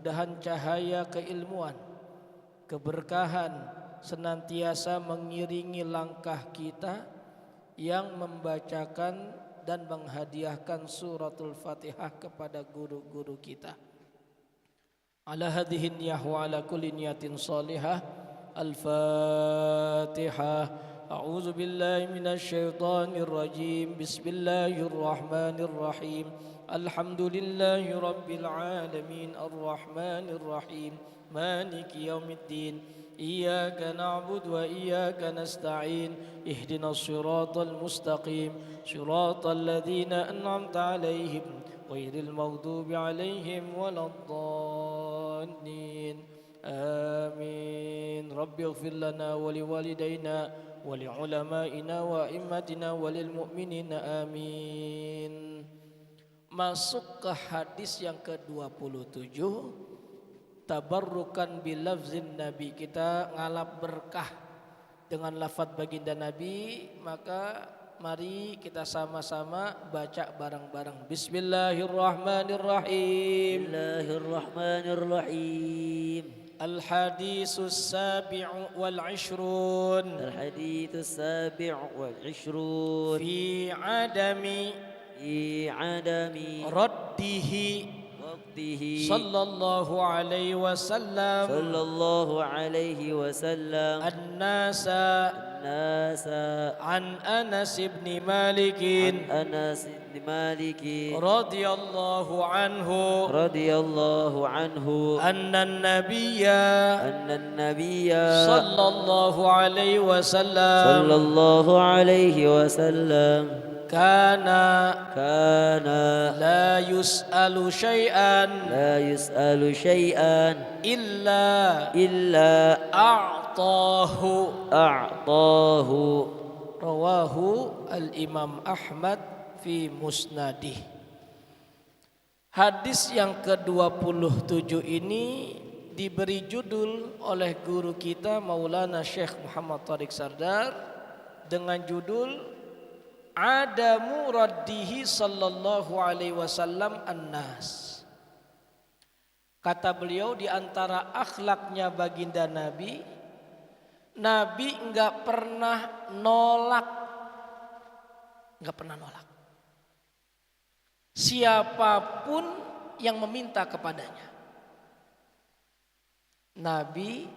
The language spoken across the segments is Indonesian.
mudah-mudahan cahaya keilmuan, keberkahan senantiasa mengiringi langkah kita yang membacakan dan menghadiahkan suratul Fatihah kepada guru-guru kita. Ala hadhihi niyah wa ala kulli niyatin salihah. Al-Fatihah. A'udzu billahi minasy syaithanir rajim. Bismillahir rahmanir rahim. Alhamdulillahi rabbil alamin arrahmanir rahim maliki yaumiddin. Iyyaka na'budu wa iyyaka nasta'in. Ihdinas siratal mustaqim. Siratal ladzina an'amta 'alaihim ghairil maghdubi 'alaihim waladdallin. Amin. Rabbi ighfir lana wa liwalidayna wa li'ulama'ina wa a'immatina wa lil mu'minina. Amin. Masuk ke hadis yang ke-27, tabarrukan bilafzin Nabi. Kita ngalap berkah dengan lafaz baginda Nabi, maka mari kita sama-sama baca bareng-bareng. Bismillahirrahmanirrahim. Bismillahirrahmanirrahim. Al-haditsus sabi'u wal 'ishrun. Al-haditsus sabi'u wal 'ishrun. Fi adami raddihi sallallahu alaihi wasallam an-nasa an Anas bin Malik radhiyallahu anhu anna an-nabiyya sallallahu alaihi wasallam kana la yus'alu syai'an illa a'tahu. Rawahu al-Imam Ahmad fi musnadih. Hadis yang ke-27 ini diberi judul oleh guru kita Maulana Syekh Muhammad Thariq Sardar dengan judul Adamu raddihi sallallahu alaihi wasallam an-nas. Kata beliau, di antara akhlaknya baginda Nabi, Nabi enggak pernah nolak. Siapapun yang meminta kepadanya. Nabi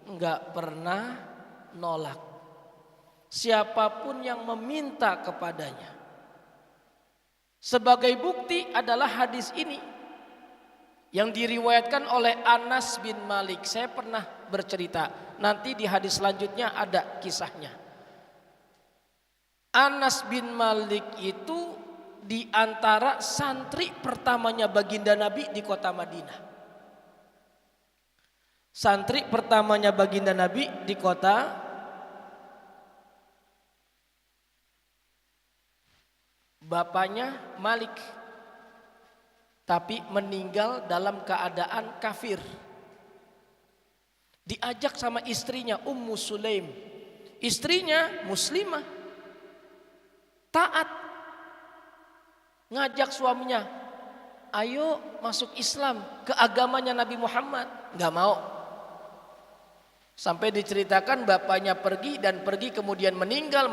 enggak pernah nolak siapapun yang meminta kepadanya. Sebagai bukti adalah hadis ini yang diriwayatkan oleh Anas bin Malik. Saya pernah bercerita, nanti di hadis selanjutnya ada kisahnya. Anas bin Malik itu di antara santri pertamanya baginda Nabi di kota Madinah. Santri pertamanya baginda Nabi di kota bapaknya Malik, tapi meninggal dalam keadaan kafir. Diajak sama istrinya Ummu Sulaim. Istrinya muslimah, taat. Ngajak suaminya, ayo masuk Islam, ke agamanya Nabi Muhammad. Gak mau. Sampai diceritakan bapaknya pergi kemudian meninggal.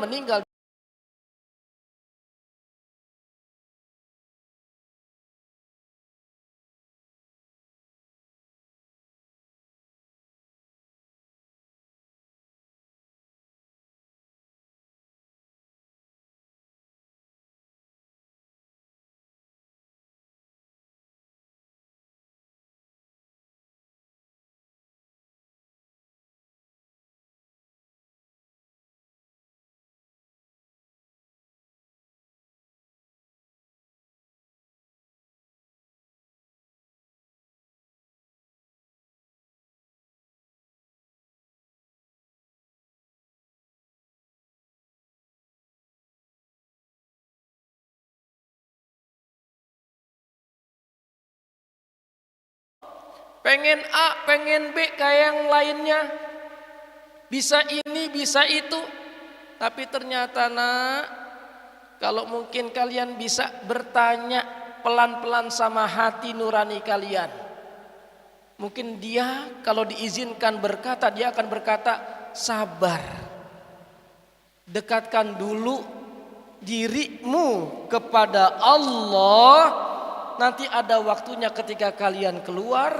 Pengen A, pengen B kayak yang lainnya. Bisa ini, bisa itu. Tapi ternyata nak, kalau mungkin kalian bisa bertanya pelan-pelan sama hati nurani kalian. Mungkin dia kalau diizinkan berkata, dia akan berkata, sabar. Dekatkan dulu dirimu kepada Allah. Nanti ada waktunya ketika kalian keluar,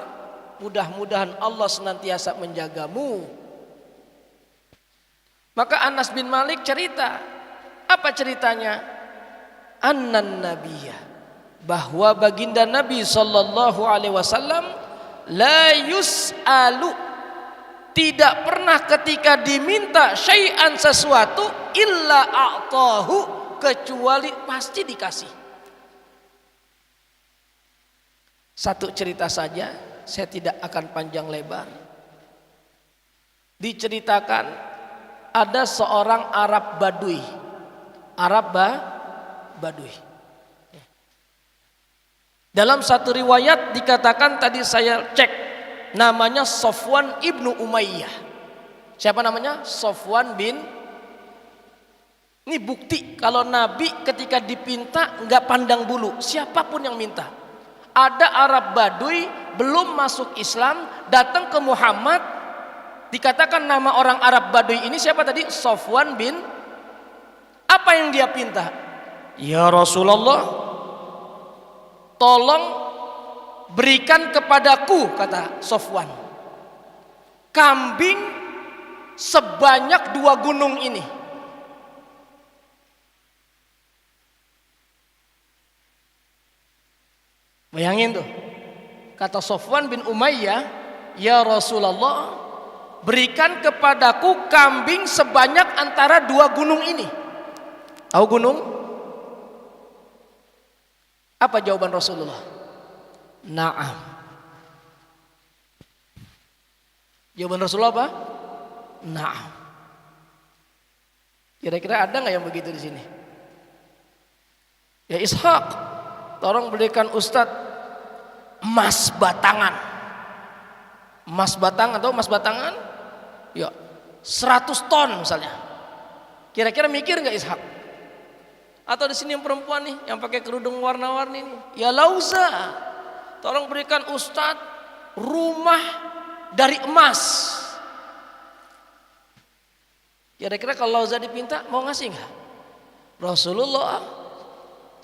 mudah-mudahan Allah senantiasa menjagamu. Maka Anas bin Malik cerita. Apa ceritanya? Annan nabiyya, bahwa baginda Nabi sallallahu alaihi wasallam la yus'alu, tidak pernah ketika diminta syai'an sesuatu illa a'tahu, kecuali pasti dikasih. Satu cerita saja, saya tidak akan panjang lebar. Diceritakan ada seorang Arab Badui. Badui. Dalam satu riwayat dikatakan, tadi saya cek, namanya Sofwan ibnu Umayyah. Siapa namanya? Sofwan bin. Ini bukti kalau Nabi ketika dipinta nggak pandang bulu, siapapun yang minta. Ada Arab Badui belum masuk Islam, datang ke Muhammad, dikatakan nama orang Arab Badui ini siapa tadi? Sofwan bin. Apa yang dia pinta? Ya Rasulullah, tolong berikan kepadaku, kata Sofwan, kambing sebanyak 2 gunung ini. Bayangin tuh, kata Sofwan bin Umayyah, ya Rasulullah, berikan kepadaku kambing sebanyak antara 2 gunung ini. Tahu gunung? Apa jawaban Rasulullah? Naam. Jawaban Rasulullah apa? Naam. Kira-kira ada nggak yang begitu di sini? Ya Ishak, tolong berikan Ustadz emas batangan. Emas batang atau emas batangan? Ya, 100 ton misalnya. Kira-kira mikir nggak Ishak? Atau di sini yang perempuan nih, yang pakai kerudung warna-warni nih, ya Lauza, tolong berikan Ustadz rumah dari emas. Kira-kira kalau Lauza dipinta mau ngasih nggak? Rasulullah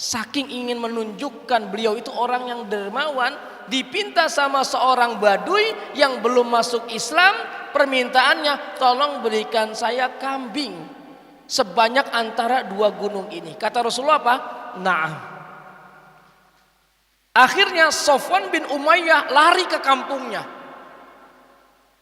saking ingin menunjukkan beliau itu orang yang dermawan, dipinta sama seorang Badui yang belum masuk Islam, permintaannya tolong berikan saya kambing sebanyak antara 2 gunung ini. Kata Rasulullah apa? Naam. Akhirnya Sofwan bin Umayyah lari ke kampungnya.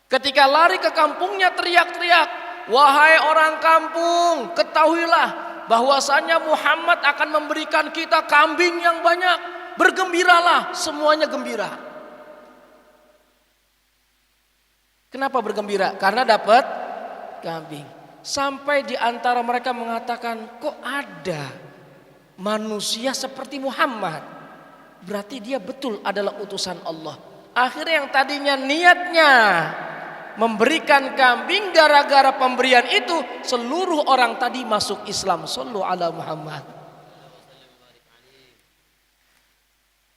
Ketika lari ke kampungnya teriak-teriak, wahai orang kampung, ketahuilah bahwasanya Muhammad akan memberikan kita kambing yang banyak. Bergembiralah, semuanya gembira. Kenapa bergembira? Karena dapat kambing. Sampai di antara mereka mengatakan, kok ada manusia seperti Muhammad? Berarti dia betul adalah utusan Allah. Akhirnya yang tadinya niatnya memberikan kambing, gara-gara pemberian itu seluruh orang tadi masuk Islam. Shallu ala Muhammad.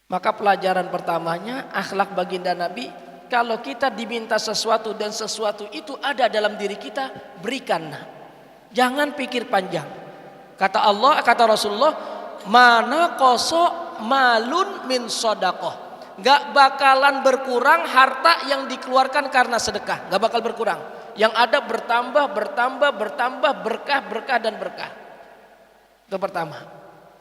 Maka pelajaran pertamanya, akhlak baginda Nabi. Kalau kita diminta sesuatu dan sesuatu itu ada dalam diri kita, berikan. Jangan pikir panjang. Kata Allah, kata Rasulullah, mana koso malun min sodakoh. Gak bakalan berkurang harta yang dikeluarkan karena sedekah. Gak bakal berkurang. Yang ada bertambah, berkah, berkah dan berkah. Itu pertama.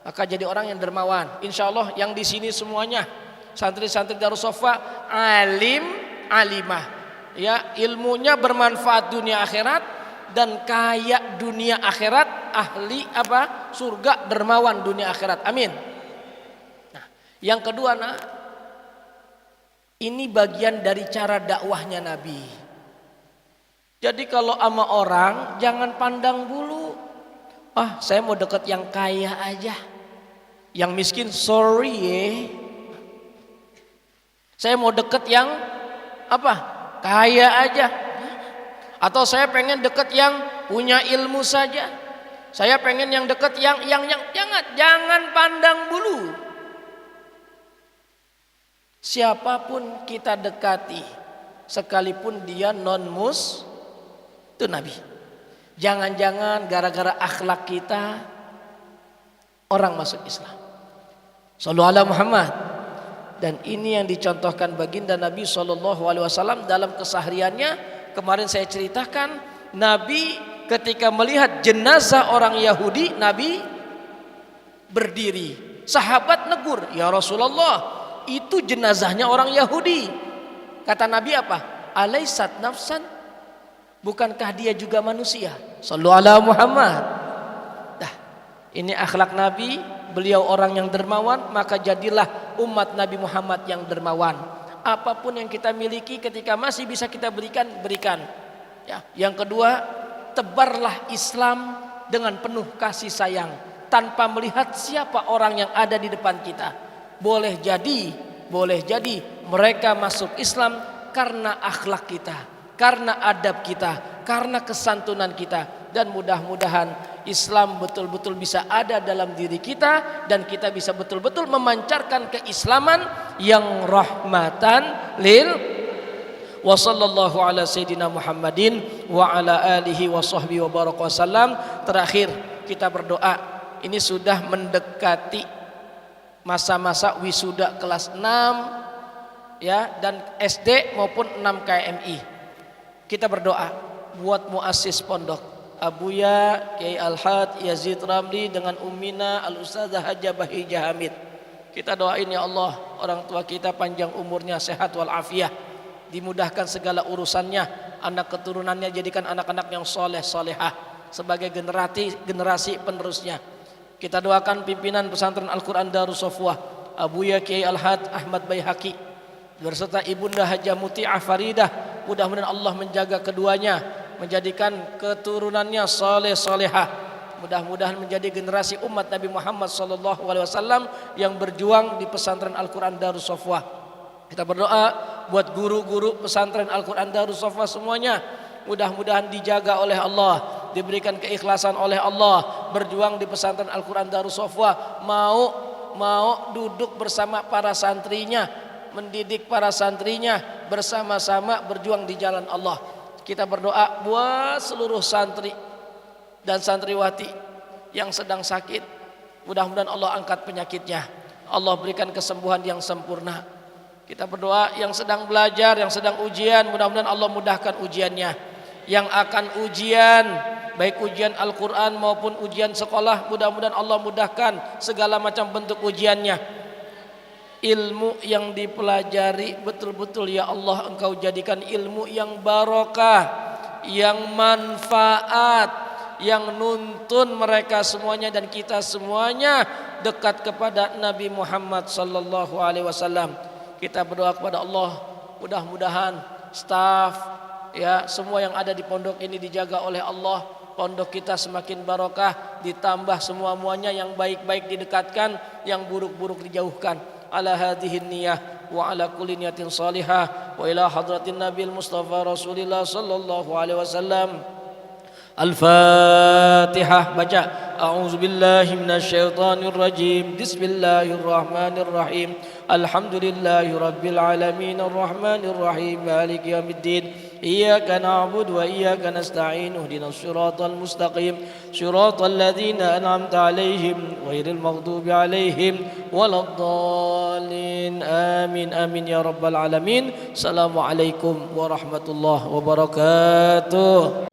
Maka jadi orang yang dermawan. Insya Allah yang di sini semuanya santri-santri Darussofa alim, alimah, ya, ilmunya bermanfaat dunia akhirat dan kaya dunia akhirat, ahli apa? Surga, dermawan dunia akhirat. Amin. Nah, yang kedua, nah, ini bagian dari cara dakwahnya Nabi. Jadi kalau sama orang jangan pandang bulu. Ah, saya mau deket yang kaya aja. Yang miskin sorry ya. Saya mau deket yang apa? Kaya aja. Atau saya pengen deket yang punya ilmu saja. Saya pengen yang deket yang jangan pandang bulu. Siapapun kita dekati, sekalipun dia non-mus, itu Nabi. Jangan-jangan gara-gara akhlak kita orang masuk Islam. Shallallahu alaihi Muhammad. Dan ini yang dicontohkan baginda Nabi SAW dalam kesehariannya. Kemarin saya ceritakan, Nabi ketika melihat jenazah orang Yahudi, Nabi berdiri. Sahabat negur, ya Rasulullah, itu jenazahnya orang Yahudi. Kata Nabi apa? Alaisat nafsan? Bukankah dia juga manusia? Sallallahu alaihi Muhammad. Dah, ini akhlak Nabi. Beliau orang yang dermawan, maka jadilah umat Nabi Muhammad yang dermawan. Apapun yang kita miliki ketika masih bisa kita berikan. Ya. Yang kedua, tebarlah Islam dengan penuh kasih sayang, tanpa melihat siapa orang yang ada di depan kita. Boleh jadi mereka masuk Islam karena akhlak kita, karena adab kita, karena kesantunan kita. Dan mudah-mudahan Islam betul-betul bisa ada dalam diri kita, dan kita bisa betul-betul memancarkan keislaman yang rahmatan lil wa sallallahu ala sayyidina Muhammadin wa ala alihi wa sahbihi wa baraka wasallam. Terakhir kita berdoa, ini sudah mendekati masa-masa wisuda kelas 6 ya, dan SD maupun 6 KMI. Kita berdoa buat muassis pondok Abuya Kiai Al-Had Yazid Ramli dengan Ummina Al-Ustazah Hajah Bahijah Hamid. Kita doain ya Allah, orang tua kita panjang umurnya, sehat walafiat, dimudahkan segala urusannya, anak keturunannya jadikan anak-anak yang soleh solehah sebagai generasi penerusnya. Kita doakan pimpinan pesantren Al-Quran Darus Sofwah Abuya Kiai Al-Had Ahmad Baihaqi berserta Ibunda Hajah Muti'ah Faridah. Mudah-mudahan Allah menjaga keduanya, menjadikan keturunannya soleh solehah. Mudah-mudahan menjadi generasi umat Nabi Muhammad SAW yang berjuang di pesantren Al-Quran Darus Sofwah. Kita berdoa buat guru-guru pesantren Al-Quran Darus Sofwah semuanya, mudah-mudahan dijaga oleh Allah, diberikan keikhlasan oleh Allah, berjuang di pesantren Al-Quran Darus Sofwah, mau duduk bersama para santrinya, mendidik para santrinya, bersama-sama berjuang di jalan Allah. Kita berdoa buat seluruh santri dan santriwati yang sedang sakit, mudah-mudahan Allah angkat penyakitnya, Allah berikan kesembuhan yang sempurna. Kita berdoa yang sedang belajar, yang sedang ujian, mudah-mudahan Allah mudahkan ujiannya. Yang akan ujian, baik ujian Al-Quran maupun ujian sekolah, mudah-mudahan Allah mudahkan segala macam bentuk ujiannya. Ilmu yang dipelajari betul-betul ya Allah Engkau jadikan ilmu yang barokah, yang manfaat, yang nuntun mereka semuanya dan kita semuanya dekat kepada Nabi Muhammad sallallahu alaihi wasallam. Kita berdoa kepada Allah, mudah-mudahan staf ya semua yang ada di pondok ini dijaga oleh Allah, pondok kita semakin barokah, ditambah semua-muanya yang baik-baik didekatkan, yang buruk-buruk dijauhkan. Ala hadhihi niyyah wa ala kulli niyatin salihah wa ila hadratin nabil mustafa rasulillah sallallahu alaihi wasallam. Al-Fatihah. Baca A'udzu billahi minasy syaithanir rajim. Bismillahirrahmanirrahim. Alhamdulillahi rabbil alamin arrahmanir rahim maliki yaumiddin. Iyyaka na'budu wa iyyaka nasta'in. Ihdinas siratal mustaqim. Siratal ladzina an'amta 'alaihim ghairil maghdubi 'alaihim waladdallin. Amin amin ya rabbal alamin. Assalamualaikum warahmatullahi wabarakatuh.